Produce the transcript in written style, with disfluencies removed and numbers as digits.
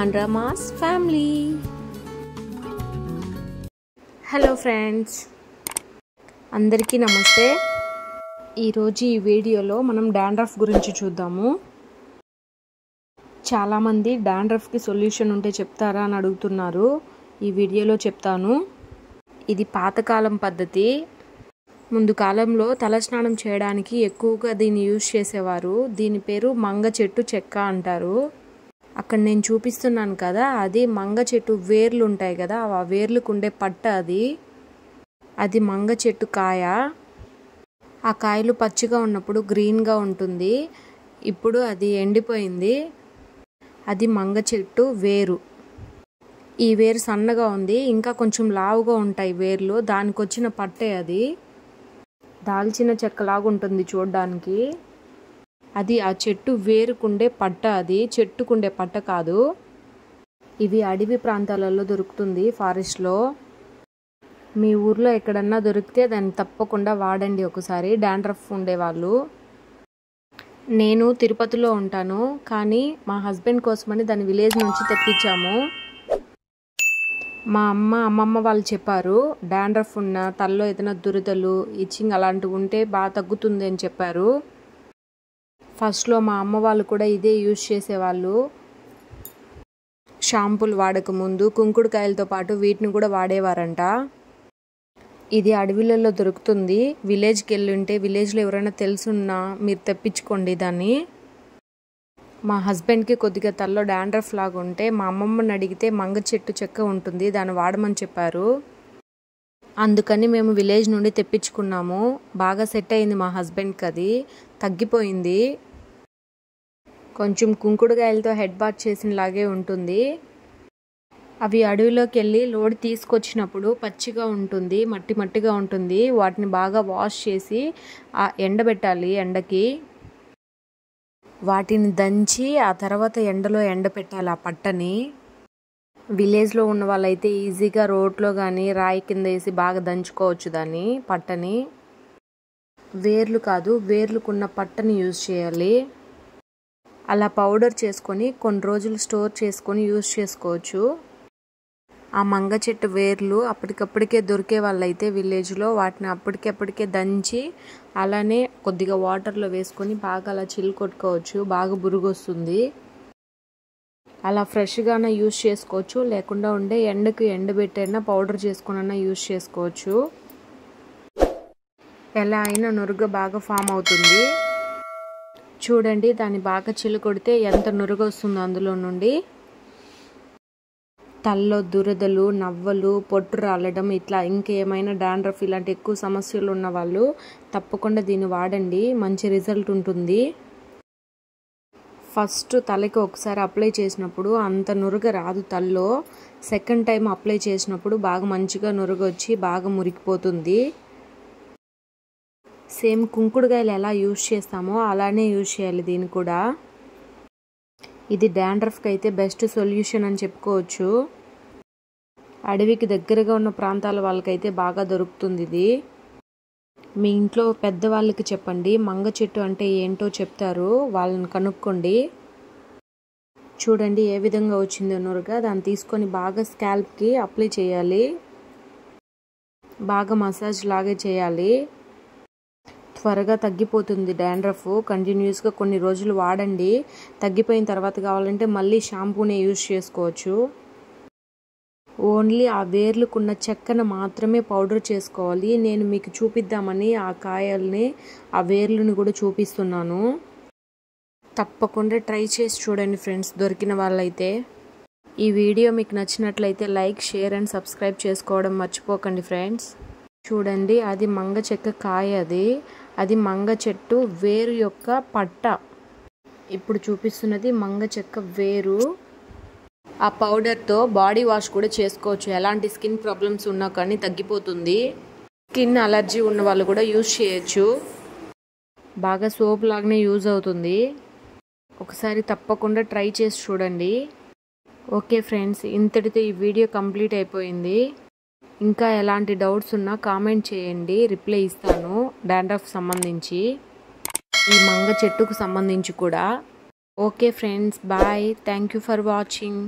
Mohan Rama's family. Hello friends, అందరికీ నమస్తే. ఈరోజు ఈ వీడియోలో మనం డాండ్రఫ్ గురించి చూద్దాము. చాలామంది డాండ్రఫ్కి సొల్యూషన్ ఉంటే చెప్తారా అని అడుగుతున్నారు. ఈ వీడియోలో చెప్తాను. ఇది పాతకాలం పద్ధతి. ముందు కాలంలో తలస్నానం చేయడానికి ఎక్కువగా దీన్ని యూజ్ చేసేవారు. దీని పేరు మంగ చెట్టు చెక్క అంటారు. అక్కడ నేను చూపిస్తున్నాను కదా, అది మంగ చెట్టు వేర్లు ఉంటాయి కదా, ఆ వేర్లకు ఉండే పట్ట అది మంగ చెట్టు కాయ. ఆ కాయలు పచ్చిగా ఉన్నప్పుడు గ్రీన్గా ఉంటుంది. ఇప్పుడు అది ఎండిపోయింది. అది మంగ చెట్టు వేరు. ఈ వేరు సన్నగా ఉంది, ఇంకా కొంచెం లావుగా ఉంటాయి వేర్లు. దానికి వచ్చిన పట్టే అది. దాల్చిన చెక్కలాగా ఉంటుంది చూడడానికి. అది ఆ చెట్టు వేరుకుండే పట్ట, అది చెట్టుకుండే పట్ట కాదు. ఇవి అడవి ప్రాంతాలలో దొరుకుతుంది, ఫారెస్ట్లో. మీ ఊర్లో ఎక్కడన్నా దొరికితే దాన్ని తప్పకుండా వాడండి ఒకసారి, డాండ్రఫ్ ఉండేవాళ్ళు. నేను తిరుపతిలో ఉంటాను, కానీ మా హస్బెండ్ కోసమని దాన్ని విలేజ్ నుంచి తెప్పించాము. మా అమ్మమ్మ వాళ్ళు చెప్పారు, డాండ్రఫ్ ఉన్న తలలో ఏదైనా దురదలు, ఇచ్చింగ్ అలాంటివి ఉంటే బాగా తగ్గుతుంది అని చెప్పారు. ఫస్ట్లో మా అమ్మ వాళ్ళు కూడా ఇదే యూజ్ చేసేవాళ్ళు. షాంపూలు వాడకముందు కుంకుడుకాయలతో పాటు వీటిని కూడా వాడేవారంట. ఇది అడవిలలో దొరుకుతుంది. విలేజ్కి వెళ్ళి ఉంటే విలేజ్లో ఎవరైనా తెలుసున్నా మీరు తెప్పించుకోండి దాన్ని. మా హస్బెండ్కి కొద్దిగా తలలో డాండ్రఫ్ లాగా ఉంటే మా అమ్మమ్మని అడిగితే మంగ చెట్టు చెక్క ఉంటుంది, దాన్ని వాడమని చెప్పారు. అందుకని మేము విలేజ్ నుండి తెప్పించుకున్నాము. బాగా సెట్ అయింది మా హస్బెండ్కి, అది తగ్గిపోయింది. కొంచెం కుంకుడుకాయలతో హెడ్ బాత్ చేసినలాగే ఉంటుంది. అవి అడవిలోకి వెళ్ళి లోడ్ తీసుకొచ్చినప్పుడు పచ్చిగా ఉంటుంది, మట్టి మట్టిగా ఉంటుంది. వాటిని బాగా వాష్ చేసి ఎండబెట్టాలి ఎండకి. వాటిని దంచి ఆ తర్వాత ఎండలో ఎండబెట్టాలి ఆ పట్టని. విలేజ్లో ఉన్న వాళ్ళైతే ఈజీగా రోట్లో కానీ రాయి కింద వేసి బాగా దంచుకోవచ్చు దాన్ని, పట్టని. వేర్లు కాదు, వేర్లుకున్న పట్టని యూజ్ చేయాలి. అలా పౌడర్ చేసుకొని కొన్ని రోజులు స్టోర్ చేసుకొని యూజ్ చేసుకోవచ్చు. ఆ మంగ చెట్టు వేర్లు అప్పటికప్పటికే దొరికే వాళ్ళైతే విలేజ్లో వాటిని అప్పటికప్పటికే దంచి అలానే కొద్దిగా వాటర్లో వేసుకొని బాగా అలా చిల్లు కొట్టుకోవచ్చు. బాగా బురుగు వస్తుంది. అలా ఫ్రెష్గానే యూజ్ చేసుకోవచ్చు, లేకుండా ఉండే ఎండకు ఎండబెట్టైనా పౌడర్ చేసుకున్నా యూజ్ చేసుకోవచ్చు. ఎలా అయినా నురుగ బాగా ఫామ్ అవుతుంది. చూడండి, దాన్ని బాగా చిల్లు కొడితే ఎంత నురుగ వస్తుందో అందులో నుండి. తలలో దురదలు, నవ్వలు, పొట్టు రాలడం, ఇట్లా ఇంకేమైనా డాండ్రఫ్ ఇలాంటి ఎక్కువ సమస్యలు ఉన్న వాళ్ళు తప్పకుండా దీన్ని వాడండి, మంచి రిజల్ట్ ఉంటుంది. ఫస్ట్ తలకి ఒకసారి అప్లై చేసినప్పుడు అంత నురుగ రాదు తలలో. సెకండ్ టైం అప్లై చేసినప్పుడు బాగా మంచిగా నురుగ వచ్చి బాగా మురికిపోతుంది. సేమ్ కుంకుడుకాయలు ఎలా యూజ్ చేస్తామో అలానే యూజ్ చేయాలి దీన్ని కూడా. ఇది డాండ్రఫ్కి అయితే బెస్ట్ సొల్యూషన్ అని చెప్పుకోవచ్చు. అడవికి దగ్గరగా ఉన్న ప్రాంతాల వాళ్ళకైతే బాగా దొరుకుతుంది ఇది. మీ ఇంట్లో పెద్దవాళ్ళకి చెప్పండి, మంగ చెట్టు అంటే ఏంటో చెప్తారు, వాళ్ళని కనుక్కోండి. చూడండి ఏ విధంగా వచ్చిందో నురుగా. దాన్ని తీసుకొని బాగా స్కాల్ప్కి అప్లై చేయాలి, బాగా మసాజ్ లాగే చేయాలి. త్వరగా తగ్గిపోతుంది డాండ్రఫ్. కంటిన్యూస్గా కొన్ని రోజులు వాడండి. తగ్గిపోయిన తర్వాత కావాలంటే మళ్ళీ షాంపూనే యూజ్ చేసుకోవచ్చు. ఓన్లీ ఆ వేర్లుకున్న చెక్కను మాత్రమే పౌడర్ చేసుకోవాలి. నేను మీకు చూపిద్దామని ఆ కాయల్ని, ఆ వేర్లను కూడా చూపిస్తున్నాను. తప్పకుండా ట్రై చేసి చూడండి ఫ్రెండ్స్, దొరికిన వాళ్ళైతే. ఈ వీడియో మీకు నచ్చినట్లయితే లైక్, షేర్ అండ్ సబ్స్క్రైబ్ చేసుకోవడం మర్చిపోకండి ఫ్రెండ్స్. చూడండి, అది మంగ చెక్క కాయ. అది మంగ చెట్టు వేరు యొక్క పట్ట. ఇప్పుడు చూపిస్తున్నది మంగ చెక్క వేరు. ఆ పౌడర్తో బాడీ వాష్ కూడా చేసుకోవచ్చు. ఎలాంటి స్కిన్ ప్రాబ్లమ్స్ ఉన్నా కానీ తగ్గిపోతుంది. స్కిన్ అలర్జీ ఉన్న వాళ్ళు కూడా యూజ్ చేయొచ్చు. బాగా సోప్ లాగానే యూజ్ అవుతుంది. ఒకసారి తప్పకుండా ట్రై చేసి చూడండి. ఓకే ఫ్రెండ్స్, ఇంతటితో ఈ వీడియో కంప్లీట్ అయిపోయింది. ఇంకా ఎలాంటి డౌట్స్ ఉన్నా కామెంట్ చేయండి, రిప్లై ఇస్తాను. డాండ్రఫ్ సంబంధించి, ఈ మంగ చెట్టుకు సంబంధించి కూడా. Okay friends, bye. Thank you for watching.